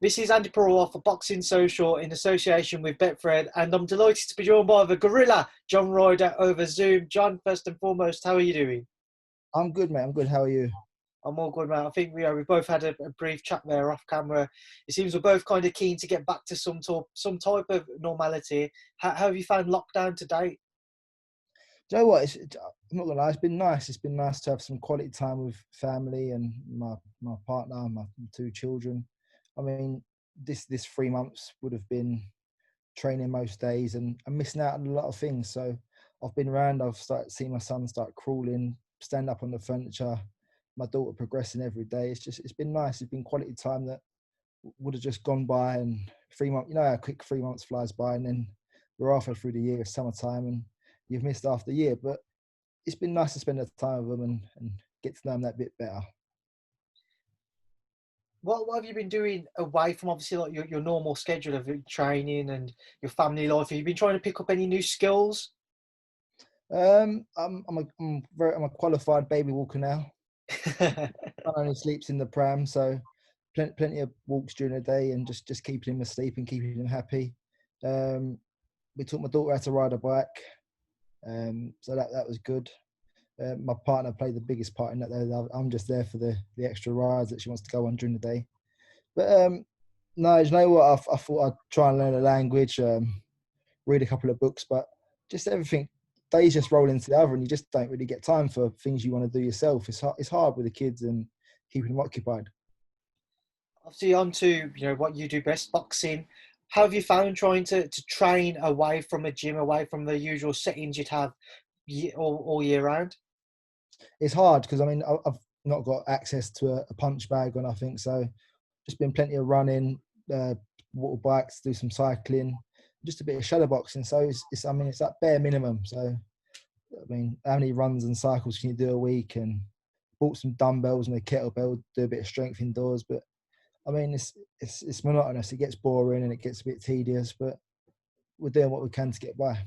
This is Andy Purewal for Boxing Social in association with Betfred, and I'm delighted to be joined by the gorilla, John Ryder, over Zoom. John, first and foremost, how are you doing? I'm good, mate. I'm good. How are you? I'm all good, man. I think we've both had a brief chat there off camera. It seems we're both kind of keen to get back to some type of normality. How have you found lockdown to date? Do you know what? I'm not gonna lie. It's been nice. It's been nice to have some quality time with family and my partner, my two children. I mean, this 3 months would have been training most days and I'm missing out on a lot of things. So I've been around. I've started seeing my son start crawling, stand up on the furniture. My daughter progressing every day. It's been nice. It's been quality time that would have just gone by. And 3 months, you know how quick 3 months flies by, and then we're halfway through the year, summertime, and you've missed half the year. But it's been nice to spend the time with them and get to know them that bit better. What have you been doing away from obviously like your normal schedule of training and your family life? Have you been trying to pick up any new skills? I'm a qualified baby walker now. Son only sleeps in the pram, so plenty of walks during the day and just keeping him asleep and keeping him happy. We taught my daughter how to ride a bike, so that was good. My partner played the biggest part in that. Though I'm just there for the extra rides that she wants to go on during the day. But no, you know what? I thought I'd try and learn a language, read a couple of books, but just everything. Days just roll into the other, and you just don't really get time for things you want to do yourself. It's hard with the kids and keeping them occupied. Obviously, on to what you do best, boxing. How have you found trying to train away from a gym, away from the usual settings you'd have all year round? It's hard because I mean I've not got access to a punch bag or nothing, so just been plenty of running, water bikes, do some cycling, just a bit of shadow boxing. So it's I mean it's that bare minimum. So I mean, how many runs and cycles can you do a week? And bought some dumbbells and a kettlebell, do a bit of strength indoors. But I mean, it's monotonous. It gets boring and it gets a bit tedious. But we're doing what we can to get by.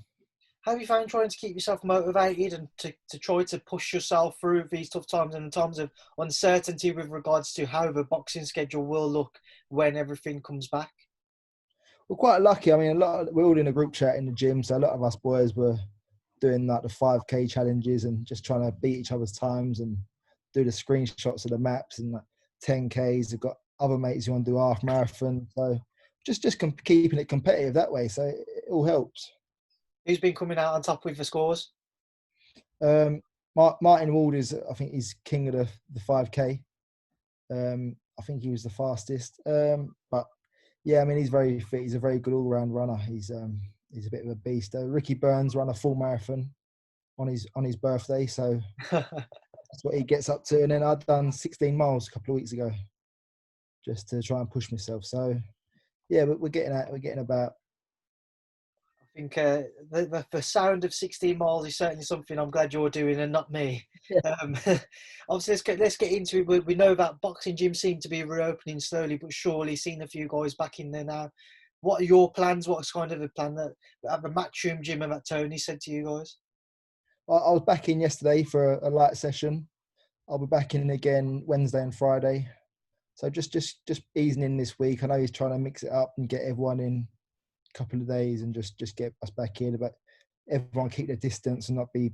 How have you found trying to keep yourself motivated and to try to push yourself through these tough times and the times of uncertainty with regards to how the boxing schedule will look when everything comes back? We're quite lucky. I mean, we're all in a group chat in the gym, so a lot of us boys were doing like the 5K challenges and just trying to beat each other's times and do the screenshots of the maps and like 10Ks. We've got other mates who want to do half marathon, so keeping it competitive that way. So it all helps. Who's been coming out on top with the scores? Martin Ward I think he's king of the 5K. I think he was the fastest. But yeah, I mean he's very fit. He's a very good all-round runner. He's a bit of a beast. Ricky Burns ran a full marathon on his birthday, so that's what he gets up to. And then I'd done 16 miles a couple of weeks ago, just to try and push myself. So yeah, but we're getting about. I think the sound of 16 miles is certainly something I'm glad you're doing and not me. Yeah. Obviously, let's get into it. We know that boxing gyms seem to be reopening slowly but surely. Seen a few guys back in there now. What are your plans? What's kind of the plan that at the Matchroom gym and that Tony said to you guys? I was back in yesterday for a light session. I'll be back in again Wednesday and Friday. So just easing in this week. I know he's trying to mix it up and get everyone in couple of days and just get us back in, but everyone keep their distance and not be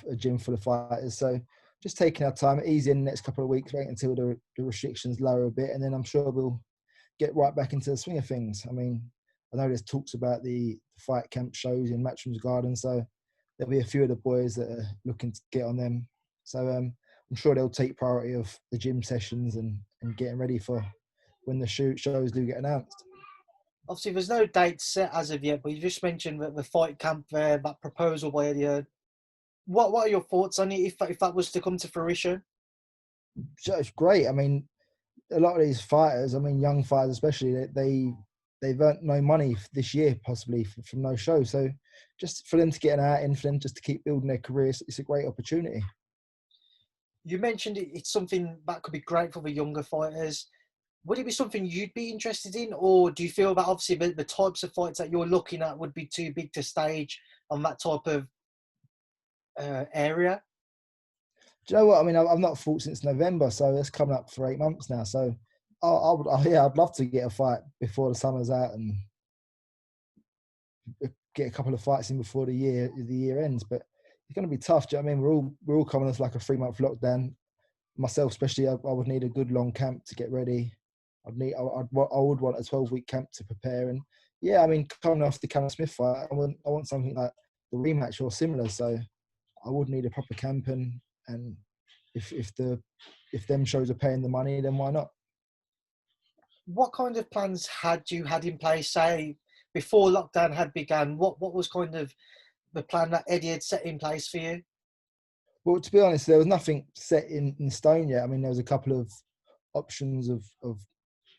a gym full of fighters. So just taking our time, easy in the next couple of weeks, wait until the restrictions lower a bit, and then I'm sure we'll get right back into the swing of things. I mean, I know there's talks about the fight camp shows in Matchroom's Garden, so there'll be a few of the boys that are looking to get on them. So I'm sure they'll take priority of the gym sessions and getting ready for when the shows do get announced. Obviously, there's no date set as of yet, but you just mentioned that the fight camp there, that proposal by Eddie. What are your thoughts on it if that was to come to fruition? So it's great. I mean, a lot of these fighters, I mean, young fighters especially, they've earned no money this year, possibly from no show. So just for them to get an out in, for them just to keep building their careers, it's a great opportunity. You mentioned it's something that could be great for the younger fighters. Would it be something you'd be interested in, or do you feel that obviously the types of fights that you're looking at would be too big to stage on that type of area? Do you know what? I mean, I've not fought since November, so that's coming up for 8 months now. So I'd love to get a fight before the summer's out and get a couple of fights in before the year ends. But it's going to be tough. Do you know what I mean? We're all coming off like a 3-month lockdown. Myself, especially, I would need a good long camp to get ready. I would want a 12-week camp to prepare. And yeah, I mean, coming off the Callum Smith fight, I want something like the rematch or similar. So I would need a proper camp, and if them shows are paying the money, then why not? What kind of plans had you had in place, say, before lockdown had begun? What was kind of the plan that Eddie had set in place for you? Well, to be honest, there was nothing set in stone yet. I mean, there was a couple of options of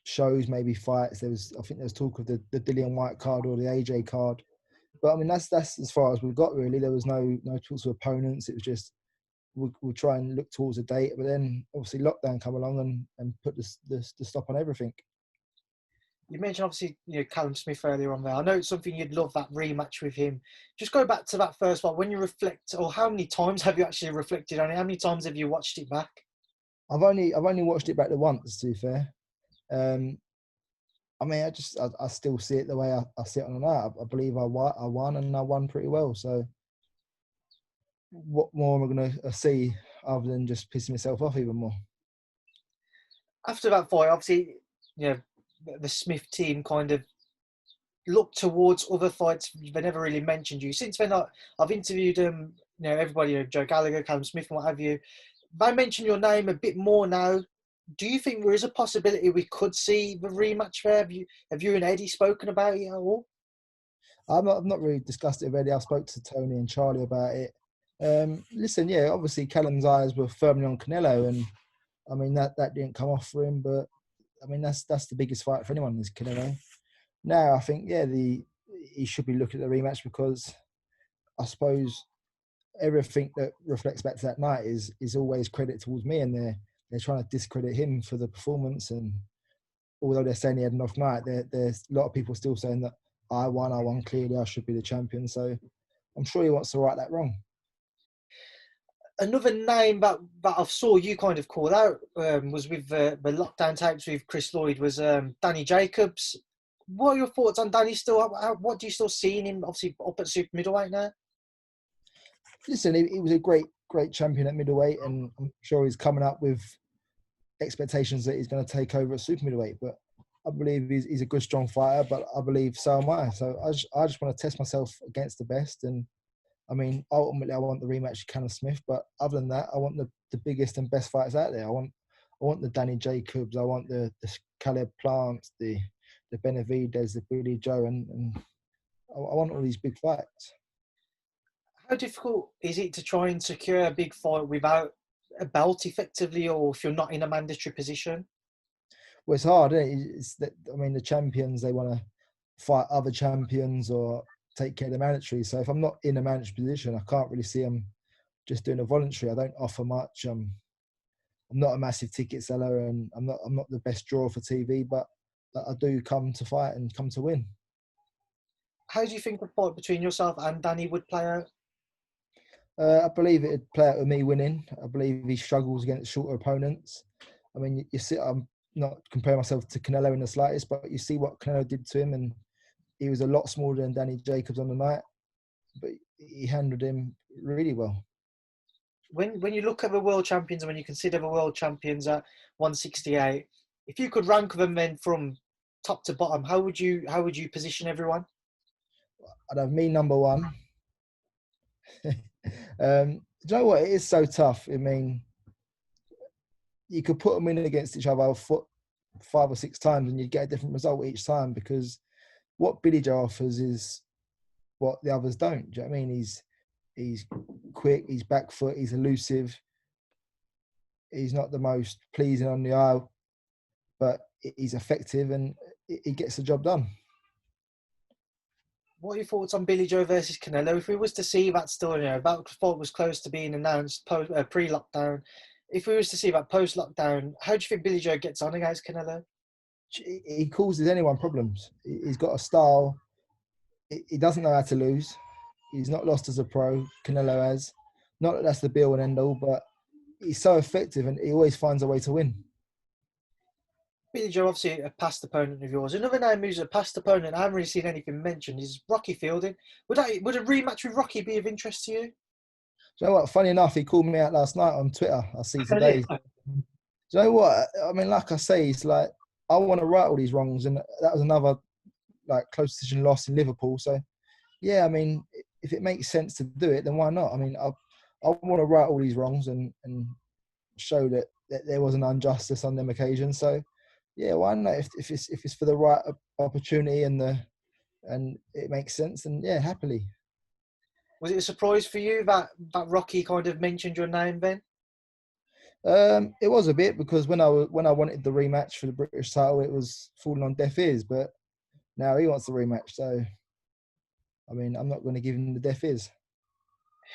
shows, maybe fights. I think there was talk of the Dillian White card or the AJ card. But I mean, that's as far as we've got really. There was no talks of opponents. It was just we'll try and look towards a date. But then obviously lockdown come along and put the stop on everything. You mentioned obviously Callum Smith earlier on there. I know it's something you'd love, that rematch with him. Just go back to that first one. When you reflect, or how many times have you actually reflected on it? How many times have you watched it back? I've only watched it back the once, to be fair. I mean, I still see it the way I see it on the night. I believe I won and I won pretty well. So what more am I going to see other than just pissing myself off even more? After that fight, obviously, the Smith team kind of looked towards other fights. They never really mentioned you. Since then, I've interviewed them, everybody, Joe Gallagher, Callum Smith, and what have you. They mention your name a bit more now. Do you think there is a possibility we could see the rematch there? Have you and Eddie spoken about it at all? I've not really discussed it already. I spoke to Tony and Charlie about it. Listen, yeah, obviously Callum's eyes were firmly on Canelo, and I mean that didn't come off for him. But I mean that's the biggest fight for anyone is Canelo. Now I think he should be looking at the rematch because I suppose everything that reflects back to that night is always credit towards me, and they're trying to discredit him for the performance. And although they're saying he had an off night, there's a lot of people still saying that I won clearly, I should be the champion. So I'm sure he wants to right that wrong. Another name that I saw you kind of call out was with the lockdown tapes with Chris Lloyd was Danny Jacobs. What are your thoughts on Danny still? What do you still see in him, obviously, up at super middleweight now? Listen, he was a great champion at middleweight, and I'm sure he's coming up with expectations that he's going to take over at super middleweight. But I believe he's a good, strong fighter, but I believe so am I. So I just want to test myself against the best. And I mean, ultimately, I want the rematch with Callum Smith. But other than that, I want the biggest and best fighters out there. I want the Danny Jacobs. I want the Caleb Plants, the Benavides, the Billy Joe, and I want all these big fights. How difficult is it to try and secure a big fight without a belt effectively, or if you're not in a mandatory position? Well, it's hard, isn't it? I mean, the champions, they want to fight other champions or take care of the mandatory. So if I'm not in a mandatory position, I can't really see them just doing a voluntary. I don't offer much. I'm not a massive ticket seller, and I'm not the best draw for TV, but I do come to fight and come to win. How do you think the fight between yourself and Danny would play out? I believe it'd play out with me winning. I believe he struggles against shorter opponents. I mean, you see, I'm not comparing myself to Canelo in the slightest, but you see what Canelo did to him, and he was a lot smaller than Danny Jacobs on the night, but he handled him really well. When you look at the world champions and when you consider the world champions at 168, if you could rank them then from top to bottom, how would you position everyone? I'd have me number one. Do you know what? It is so tough. I mean, you could put them in against each other 5 or 6 times and you'd get a different result each time, because what Billy Joe offers is what the others don't. Do you know what I mean? He's quick, he's back foot, he's elusive. He's not the most pleasing on the eye, but he's effective and he gets the job done. What are your thoughts on Billy Joe versus Canelo? If we was to see that still, that fight was close to being announced pre-lockdown. If we was to see that post-lockdown, how do you think Billy Joe gets on against Canelo? He causes anyone problems. He's got a style. He doesn't know how to lose. He's not lost as a pro. Canelo has. Not that that's the be-all and end-all, but he's so effective and he always finds a way to win. Billy Joe, obviously a past opponent of yours. Another name who's a past opponent, I haven't really seen anything mentioned, is Rocky Fielding. Would a rematch with Rocky be of interest to you? Do you know what? Funny enough, he called me out last night on Twitter. I see Really? today. Do you know what? I mean, like I say, it's like I want to right all these wrongs, and that was another like close decision loss in Liverpool. So yeah, I mean, if it makes sense to do it, then why not? I mean, I want to right all these wrongs and show that there was an injustice on them occasions. So yeah, why not? If it's for the right opportunity and it makes sense, then yeah, happily. Was it a surprise for you that Rocky kind of mentioned your name, Ben? It was a bit because when I wanted the rematch for the British title, it was falling on deaf ears. But now he wants the rematch, so I mean, I'm not going to give him the deaf ears.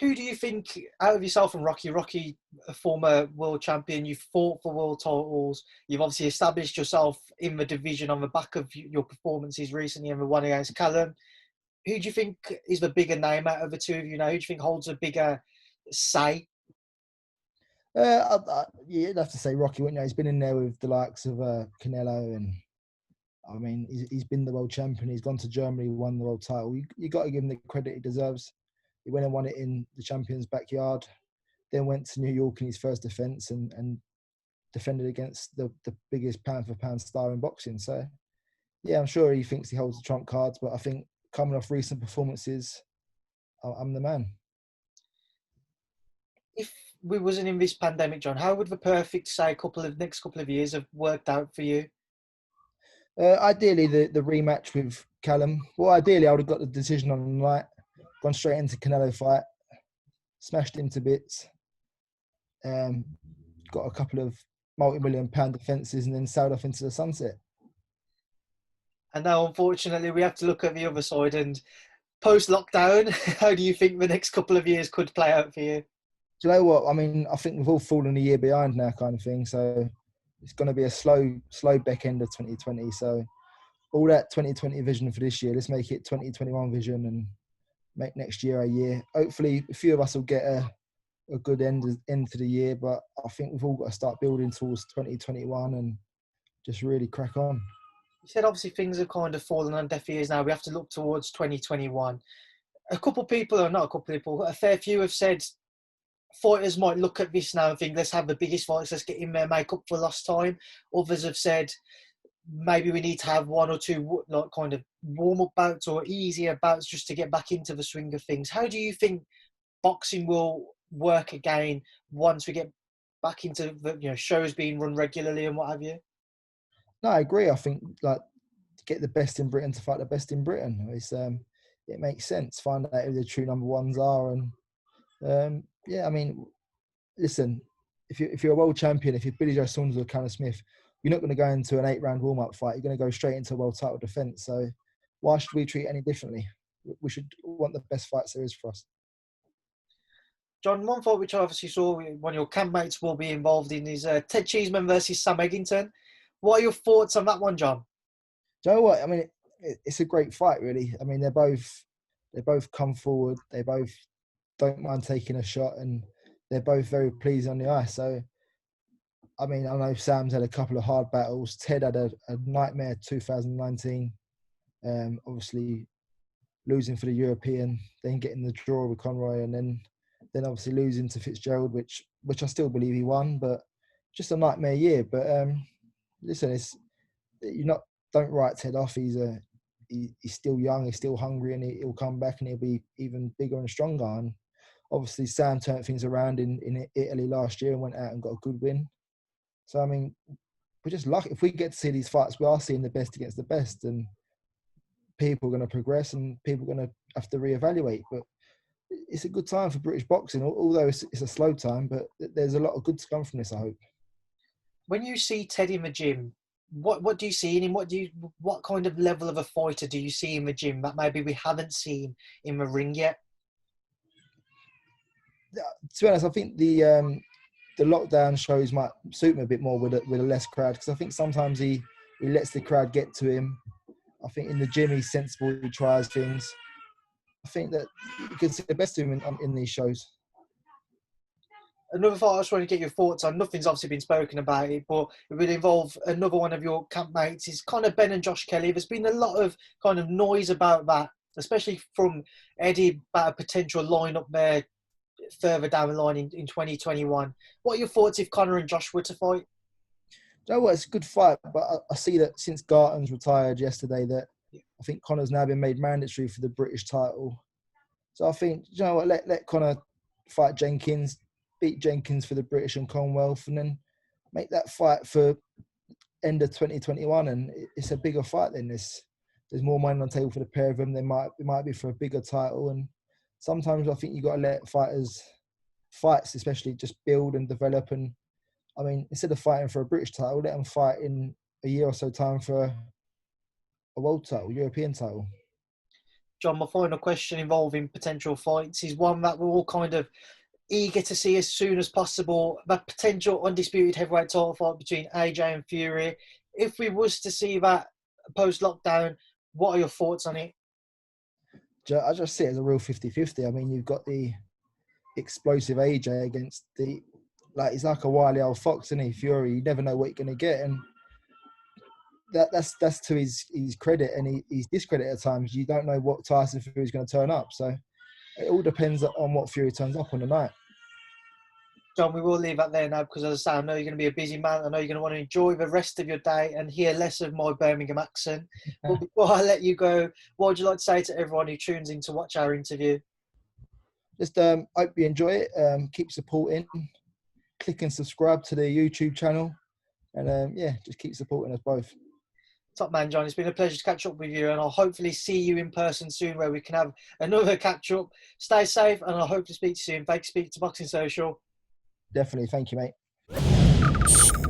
Who do you think, out of yourself and Rocky, a former world champion, you've fought for world titles, you've obviously established yourself in the division on the back of your performances recently and the one against Callum. Who do you think is the bigger name out of the two of you now? Who do you think holds a bigger say? You'd have to say Rocky, wouldn't you? He's been in there with the likes of Canelo, and I mean, he's been the world champion. He's gone to Germany, won the world title. You got to give him the credit he deserves. He went and won it in the champion's backyard, then went to New York in his first defence and defended against the biggest pound for pound star in boxing. So yeah, I'm sure he thinks he holds the trump cards, but I think coming off recent performances, I'm the man. If we wasn't in this pandemic, John, how would the perfect, say, next couple of years have worked out for you? Ideally, the rematch with Callum. Well, ideally, I would have got the decision on the night, gone straight into Canelo fight, smashed him to bits, um, got a couple of multi-million-pound defences, and then sailed off into the sunset. And now, unfortunately, we have to look at the other side. And post lockdown, how do you think the next couple of years could play out for you? Do you know what? I mean, I think we've all fallen a year behind now, kind of thing. So it's going to be a slow back end of 2020. So all that 2020 vision for this year, let's make it 2021 vision and make next year a year. Hopefully, a few of us will get a good end to the year, but I think we've all got to start building towards 2021 and just really crack on. You said obviously things are kind of falling on deaf ears now. We have to look towards 2021. A couple of people, or not a couple of people, a fair few have said fighters might look at this now and think, let's have the biggest fights, let's get in there, make up for lost time. Others have said, maybe we need to have one or two like kind of warm-up bouts or easier bouts just to get back into the swing of things. How do you think boxing will work again once we get back into the shows being run regularly and what have you? No, I agree. I think like to get the best in Britain to fight the best in Britain. It makes sense. Find out who the true number ones are, and yeah, I mean, listen, if you're a world champion, if you're Billy Joe Saunders or Callum Smith, you're not going to go into an 8-round warm-up fight. You're going to go straight into a world title defence. So why should we treat it any differently? We should want the best fights there is for us. John, one fight which I obviously saw one of your campmates will be involved in is Ted Cheeseman versus Sam Eggington. What are your thoughts on that one, John? Do you know what? I mean, it's a great fight, really. I mean, they both come forward. They both don't mind taking a shot, and they're both very pleased on the ice. So, I mean, I know Sam's had a couple of hard battles. Ted had a nightmare 2019. Obviously, losing for the European, then getting the draw with Conroy, and then obviously losing to Fitzgerald, which I still believe he won, but just a nightmare year. But listen, it's you not don't write Ted off. He's still young, he's still hungry, and he'll come back and he'll be even bigger and stronger. And obviously, Sam turned things around in Italy last year and went out and got a good win. So I mean, we're just lucky if we get to see these fights. We are seeing the best against the best, and people are going to progress, and people are going to have to reevaluate. But it's a good time for British boxing, although it's a slow time. But there's a lot of good to come from this, I hope. When you see Ted in the gym, what do you see in him? What kind of level of a fighter do you see in the gym that maybe we haven't seen in the ring yet? To be honest, I think the lockdown shows might suit him a bit more with a less crowd, because I think sometimes he lets the crowd get to him. I think in the gym he's sensible, he tries things. I think that you can see the best of him in these shows. another fight I just want to get your thoughts on. Nothing's obviously been spoken about it, but it would involve another one of your campmates. Is kind of Ben and Josh Kelly. There's been a lot of kind of noise about that, especially from Eddie about a potential lineup there further down the line in 2021. What are your thoughts if Conor and Josh were to fight? You know what? It's a good fight, but I see that since Garton's retired yesterday, that I think Conor's now been made mandatory for the British title. So I think, you know what, let Conor fight Jenkins, beat Jenkins for the British and Commonwealth, and then make that fight for end of 2021. And it's a bigger fight than this. There's more money on the table for the pair of them. It might be for a bigger title. And sometimes I think you got to let fights especially, just build and develop. And I mean, instead of fighting for a British title, let them fight in a year or so time for a world title, European title. John, my final question involving potential fights is one that we're all kind of eager to see as soon as possible. That potential undisputed heavyweight title fight between AJ and Fury. If we was to see that post-lockdown, what are your thoughts on it? I just see it as a real 50-50. I mean, you've got the explosive AJ against he's like a wily old fox, isn't he? Fury, you never know what you're going to get. And that's to his credit and his discredit at times. You don't know what Tyson Fury is going to turn up. So it all depends on what Fury turns up on the night. John, we will leave that there now because, as I say, I know you're going to be a busy man. I know you're going to want to enjoy the rest of your day and hear less of my Birmingham accent. But before I let you go, what would you like to say to everyone who tunes in to watch our interview? Just hope you enjoy it. Keep supporting. Click and subscribe to the YouTube channel. And just keep supporting us both. Top man, John. It's been a pleasure to catch up with you, and I'll hopefully see you in person soon where we can have another catch up. Stay safe, and I hope to speak to you soon. Thanks, speak to Boxing Social. Definitely. Thank you, mate.